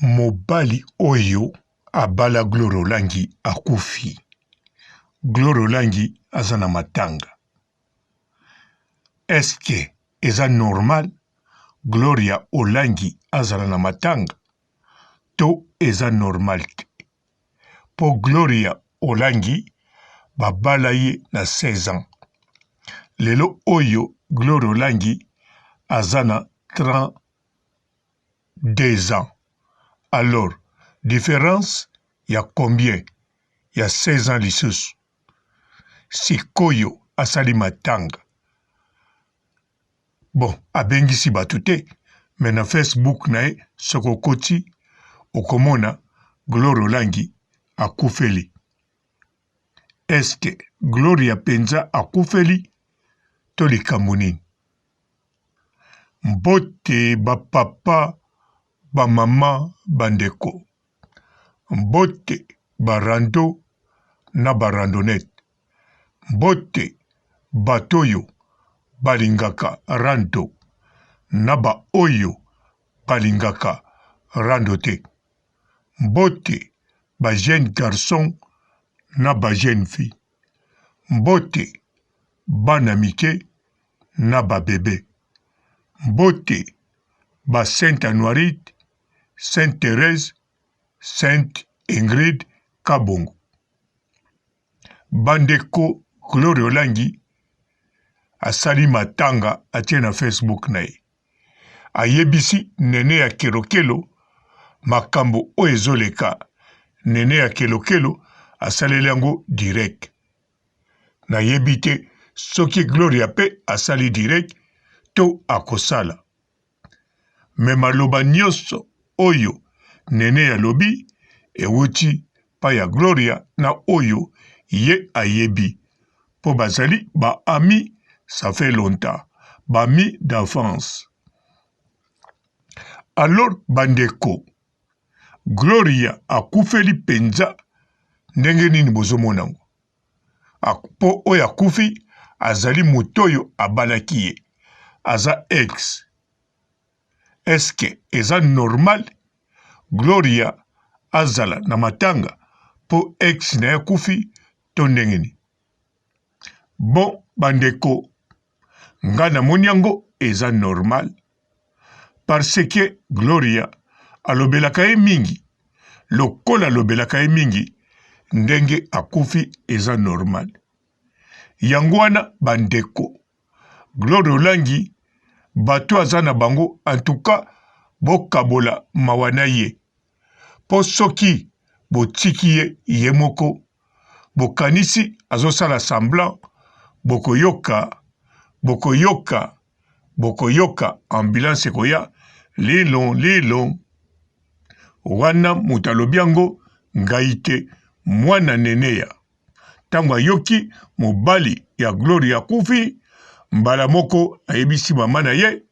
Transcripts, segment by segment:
Mobali oyo abala Glorolangi akufi. Glorolangi aza na matanga. Eske eza normal Gloria Olangi azala na matanga? To eza normal te. Po Gloria Olangi babala ye na 16 ans. Lelo oyo Gloria Olangi aza na 32 ans. Alors, différence ya combien? Ya 16 ans lisusu. Sikoyo asali matanga. Bon, abengisi bato te, mais na Facebook nae soko koti okomona Gloria Olangi akufeli. Eske Gloria penza akufeli to likambo nini? Mbote bapapa, bamama, bandeko. Mbote barando na barandonete. Mbote batoyo balingaka rando na ba oyo balingaka rando te. Mbote ba jeune garçon na ba jeune fille. Mbote bana mike na ba bébé. Mbote ba Sainte Anuarite, Sainte Thérèse, Sainte Ingrid Kabongo. Bandeko Gloria Olangi asali matanga atie na Facebook na ye. Ayebisi nene ya kelokelo makambo o ezoleka. Nene ya kelokelo asaleli yango direct. Na yebite soki Gloria pe asali direct to akosala. Me maloba nyonso oyo nene ya lobi ewuti pa ya Gloria na oyo ye ayebi. Po bazali ba ami, ça fait longtemps. Ba ami d'enfance. Alors bandeko, Gloria akufeli penza ndenge nini bozomonango. Po oyo akufi azali mutoyo abalaki ye. Aza ex. Eske eza normal Gloria azala na matanga po ex na akufi to ndenge nini? Bon bandeko, nga namoni yango eza normal parce que Gloria alobelaka ye mingi. Lokola alobelaka ye mingi ndenge akufi eza normal. Yango wana bandeko, Gloria Olangi bato aza na bango en tout cas bokabola mawana ye. Po soki botiki ye ye moko bokanisi azosala semblant bokoyoka ambulance koya lilon wana mutalobi yango ngai te mwana neneya. Tango ayoki mobali ya Gloria akufi mbala moko ayebisi mama na ye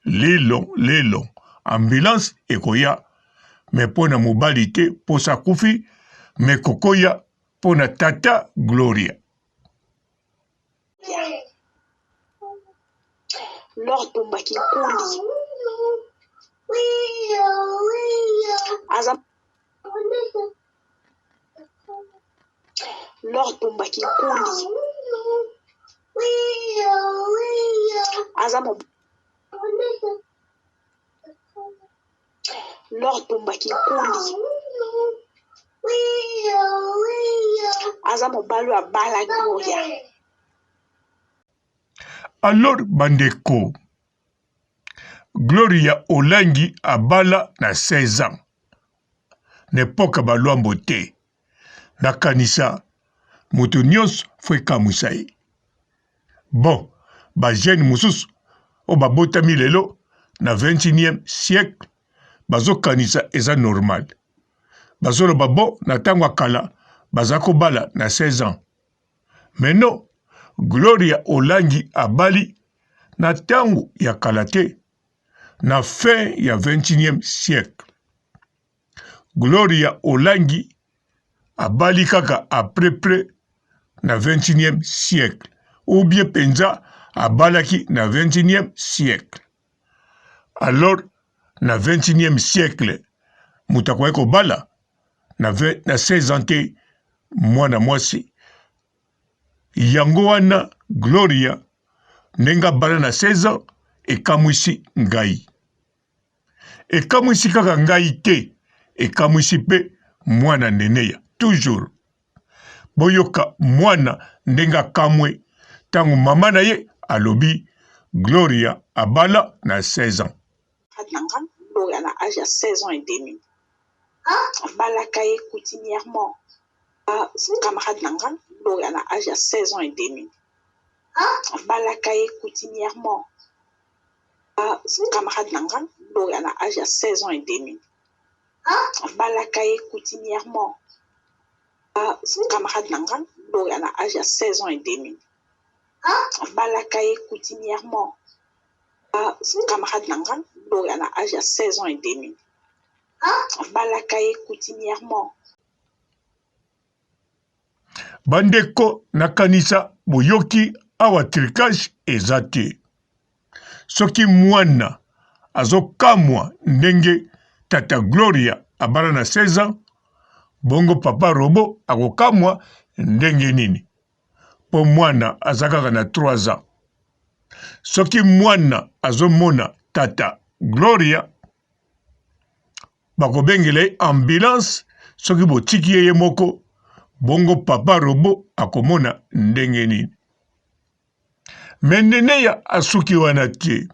lilon ambulance ekoya. Me pona mobali te posa kufi me kokoya pona tata Gloria. Lord Bombaki Kuli. Lord Bombaki Kuli. Azamo. Lord Bombaki Kuli. Azamo balu abala Gloria. Alors bandeko, Gloria Olangi abala na 16 ans. N'epoka balwambo te. Nakanisa moto nyonso fwe kamwisa ye. Bon, ba jeune mususu o babotami lelo na 21e siècle bazokanisa eza normal. Bazoloba bon na tango akala bazako bala na 16 ans. Mais non, Gloria Olangi abali na tango ya kala te, na fin ya 21e siècle. Gloria Olangi abali kaka après na 21e siècle. Ou bien penza abalaki na 21e siècle. Alors, na 21e siècle, moto akoki kobala na 16 ans te mwana mwasi. Yango wana Gloria ndenge abala na 16 ans ekamwisi ngai. Ekamwisi kaka ngai te, ekamwisi pe mwana neneya. Toujours boyoka mwana ndenge akamwe tango mama na ye alobi Gloria abala na 16 ans. Gloria na âge à 16 ans et demi. Abalaka ye coutumièrement. Camarade Nanga, Gloria na âge à 16 ans et demi. Abalaka ye coutumièrement. Camarade Nanga, Gloria na âge à 16 ans et demi. Abalaka ye coutumièrement. Camarade Nanga, Gloria na âge à 16 ans et demi. Abalaka ye coutumièrement. Camarade Nanga, Gloria na âge à 16 ans et demi. Abalaka ye coutumièrement. Bandeko nakanisa boyoki awa tricage eza te. Soki mwana azokamwa ndenge tata Gloria abala na 16 ans, bongo papa Robo akokamwa ndenge nini? Po mwana azakaka na 3 ans. Soki mwana azomona tata Gloria, bakobengele ambulance. Soki botiki ye moko, bongo papa Robo akomona ndenge nini? Meneneya asuki wana tie.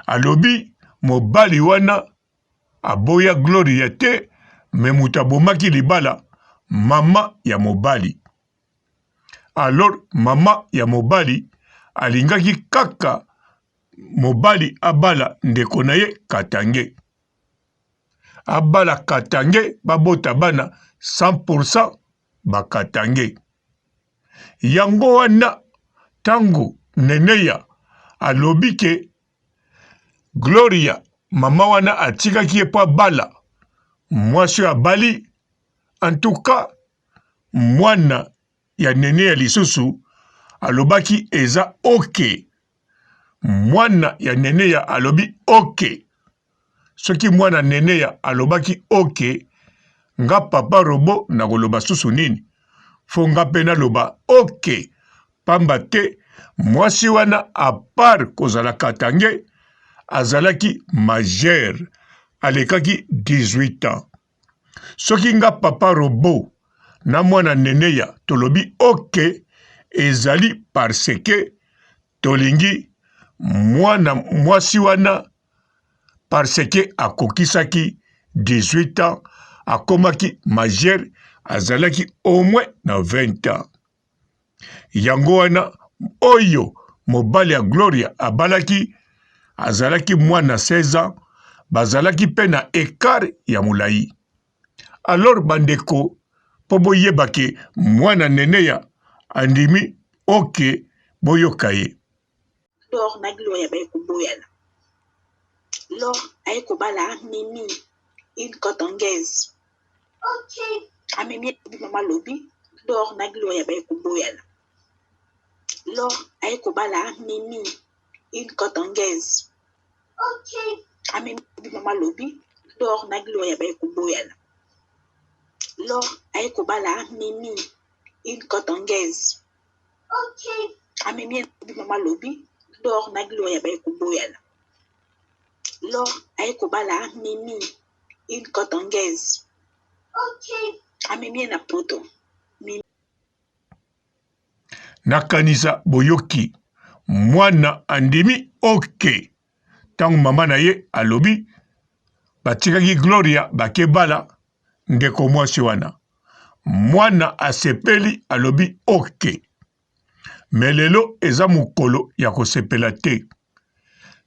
Alobi mobali wana aboya Gloria te, me mutu abomaki libala mama ya mobali. Alors mama ya mobali alingaki kaka mobali abala ndeko na ye Katange. Abala Katange babota bana 100% bakatange. Yango wana tango neneya alobi ke Gloria mama wana atikaki ye pa bala mwasi abali. En tout cas mwana ya neneya lisusu alobaki eza ok. Mwana ya neneya alobi ok. Soki mwana neneya alobaki ok, nga papa Robo na koloba susu nini? Fo nga pena loba ok. Pamba te mwasi wana apart kozala Katange azalaki majeur, alekaki 18 ans. Soki nga papa Robo na mwana neneya tolobi ok, ezali parce que tolingi mwana mwasi wana parce que akokisaki 18 ans, akomaki majeur, azalaki au moins na 20 ans. Yango wana oyo mobali ya Gloria abalaki azalaki mwana 16 ans, bazalaki pe na écart ya mulai. Alors bandeko, po boyebake mwana neneya andimi ok boyoka ye. Lor na Gloria ba ekuboyana. Lor aekobala Mimi, une Katangaise. Ok. A Mimi mama lobi, Lor na Gloria ba ekuboyana. Lor aekobala Mimi, une Katangaise. Ok. A Mimi mama lobi, Lor na Gloria ba ekuboyana. Lor aekobala Mimi, une Katangaise. Ok. A Mimi mama lobi, Lor na Gloria ba ekuboyana. Lor aekobala Mimi, une Katangaise. Ok. A Mimi na poto. Nakanisa boyoki mwana andimi ok. Tango mama na ye alobi batikaki Gloria bakebala ndeko mwasi wana. Mwana asepeli alobi ok. Melelo eza mukolo ya kosepela te.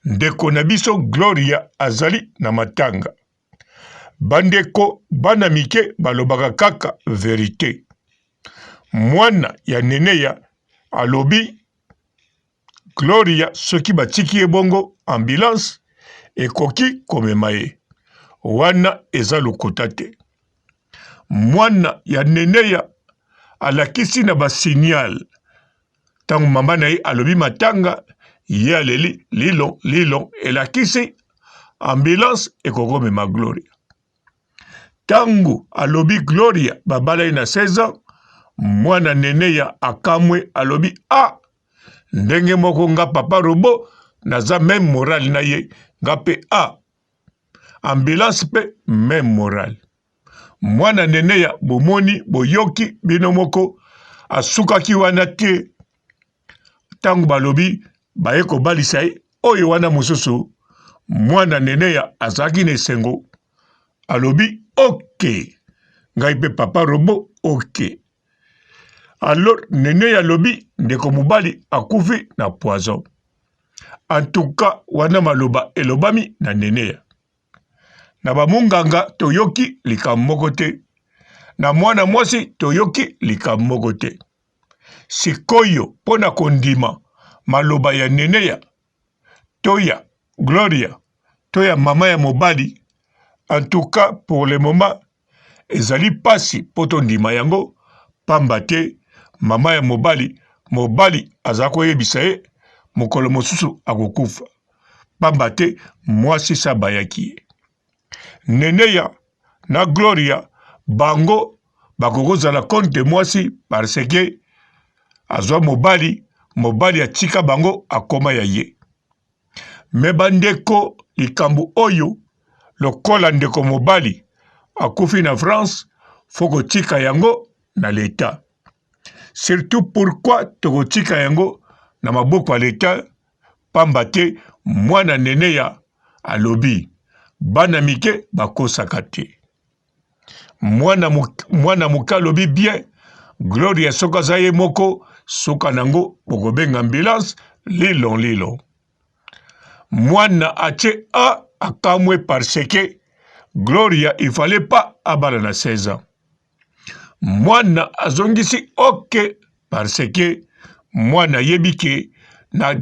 Ndeko na biso Gloria azali na matanga. Bandeko bana mike balobaka kaka verite. Mwana ya neneya alobi Gloria soki batiki ye bongo ambulance ekoki komema ye. Wana eza lokota te. Mwana ya neneya alakisi na basignal. Tango mama na ye alobi matanga, ye aleli lilo elakisi ambulance ekokomema Gloria. tango alobi Gloria babalai na 16 ans mwana nene ya akamwe alobi ndenge moko nga papa robo naza même moral na ye nga pe ambulance pe même moral mwana nene ya bomoni boyoki bino moko asukaki wana te tango balobi baye kobalisa ye oyo wana mosusu mwana nene ya azalaki na esengo alobi ok ngai pe papa robo ok. Alors nene ya lobi ndeko mobali akufi na poison. En tout cas wana maloba elobami na nene ya. Na bamunganga toyoki likambo moko te. Na mwana mwasi toyoki likambo moko te. Sikoyo pona kondima maloba ya nene ya toya Gloria toya mama ya mobali. En tout cas pour le moment ezali pasi poto ndima yango pamba te mama ya mobali azako yebisa ye mokolo mosusu akokufa pamba te mwasi sabayaki nene ya na Gloria bango bakokozala konte mwasi parce que azwa mobali atika bango akoma ya ye me bandeko likambo oyo lokola ndeko mobali akufi na France foko tika yango na l'État. Surtout pourquoi tokotika yango na maboko ya l'État pamba te mwana nene ya alobi bana mike bakosaka te. Mwana muka alobi bien Gloria soka zaye moko soka nango bokobenga ambulance lilon. Mwana ache akamwe parce que Gloria il fallait pas abala na 16 ans. Mwana azongisi ok parce que mwana yebike na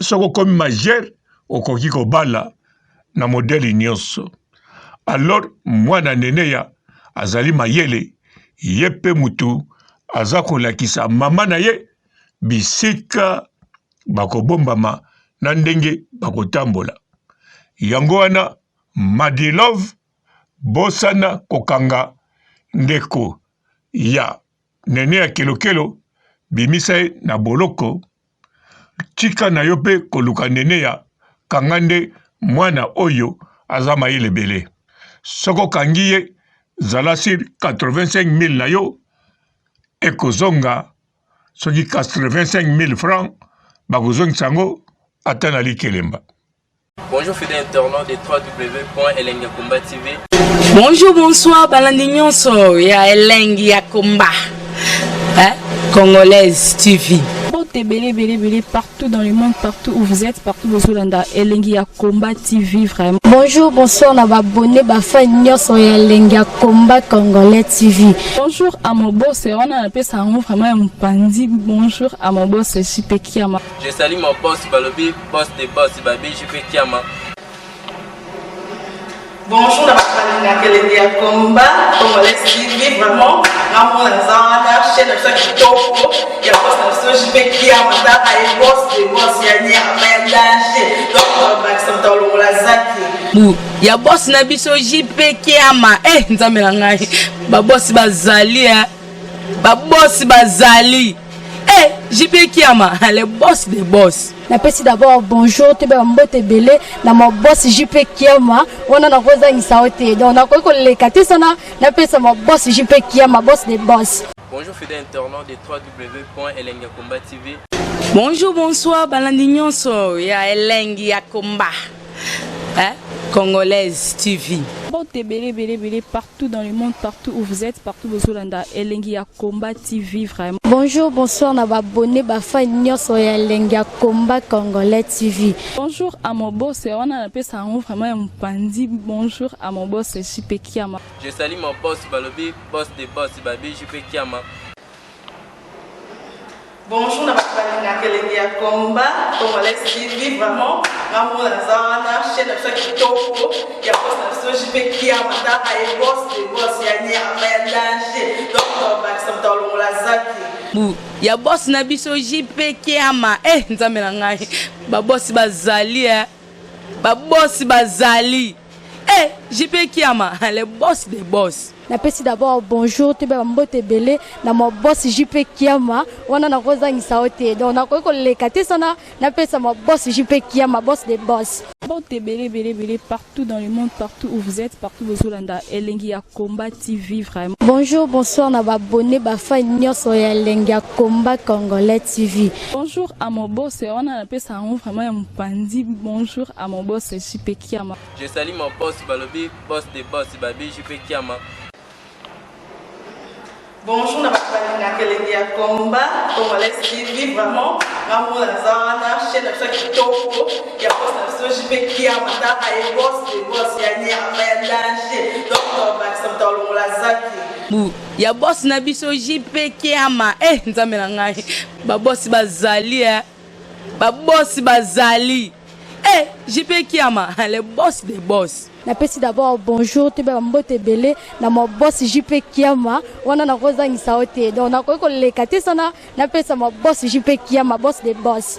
soko komi majeur okoki kobala na modèle nyonso. Alors mwana nene ya azali mayele yepe mutu azako lakisa mama na ye bisika bakobombama na ndenge bakotambola. Yango wana Madilove bosana kokanga ndeko ya nene ya kelokelo bimisae na boloko tika na yope koluka nene ya kangande mwana oyo azama ye lebele soko kangiye zala sir 85,000 na yo ekozonga soki 85,000 francs bakozongi sango atana likelemba. Bonjour fidèles internautes de www.elengiakomba TV. Bonjour, bonsoir, balandi nyonso ya Elengi ya Komba, Congolaise TV. Belé partout dans le monde, partout où vous êtes, partout où vous êtes, Elengi ya Komba TV vraiment. Bonjour, bonsoir, na abonné bafa nyonso ya Elengi ya Komba Congolais TV. Bonjour à mon boss, on a appelé ça vraiment un pandi. Bonjour à mon boss, JP Kiama. Je salue mon boss Balobi, boss des boss Babi JP Kiama. Bonjour, na Elengi ya Komba Congolais TV vraiment. Namo na zana chaîne de kitoko ya boss na JP Kiama ta ay boss des boss ya nyama danger. Donc Maxime Tolo la zaki. Ya boss na biso JP Kiama nzambe na ngai ba boss bazali ba boss bazali JP Kiama le boss des boss. Na pesi d'abord bonjour te ba mbote belé na mo boss JP Kiama ona na koza ngisaote donc na ko lekate sana na pesa mo boss JP Kiama boss des boss. Bonjour fidèles internautes de www.elengiakomba TV. Bonjour, bonsoir, balandi nyonso ya Elengi ya Komba, Congolaise TV. Belé partout dans le monde, partout où vous êtes, partout où vous êtes, Elengi ya Komba TV vraiment. Bonjour, bonsoir, na abonné bafa nyonso ya Elengi ya Komba Congolais TV. Bonjour à mon boss, on a appelé ça vraiment un pandi. Bonjour à mon boss, JP Kiama. Je salue mon boss Balobi, boss des boss Babi JP Kiama. Bonjour, na Elengi ya Komba Congolais TV vraiment. Namo na zana chaîne de kitoko ya boss na JP Kiama ta ay boss des boss ya nyama danger. Donc Maxime Tolo la zaki. Ya boss na biso JP Kiama nzambe na ngai ba boss bazali ba boss bazali Eh, JP Kiama, le boss des boss. Napesi d'abord bonjour tu ba mbote belé na mo boss JP Kiama wana na koza ngisaote donc na ko lekate sana napesa mo boss JP Kiama boss des boss. Mbote belé partout dans le monde, partout où vous êtes, partout où vous êtes, Elengi ya Komba TV vraiment. Bonjour, bonsoir na ba abonné ba fan nyonso ya Elengi ya Komba Congolais TV. Bonjour à mon boss, on a appelé ça vraiment un pandi. Bonjour à mon boss JP Kiama. Je salue mon boss Balobi, boss des boss Babi JP Kiama. Bonjour, na bakalina Elengi ya Komba Congolais TV vraiment. Ngamu na zana chaîne ça kitoko ya boss na JP Kiama ta ay boss des boss ya ni ya danger. Donc ba samta longola zaki. Ya boss na biso JP Kiama nzambe na ngai ba boss bazali ba boss bazali JP Kiama le boss des boss. Napesi d'abord bonjour tu ba mbote belé na mo boss JP Kiama wana na koza ngisaote donc na ko lekate sana napesa mo boss JP Kiama boss des boss.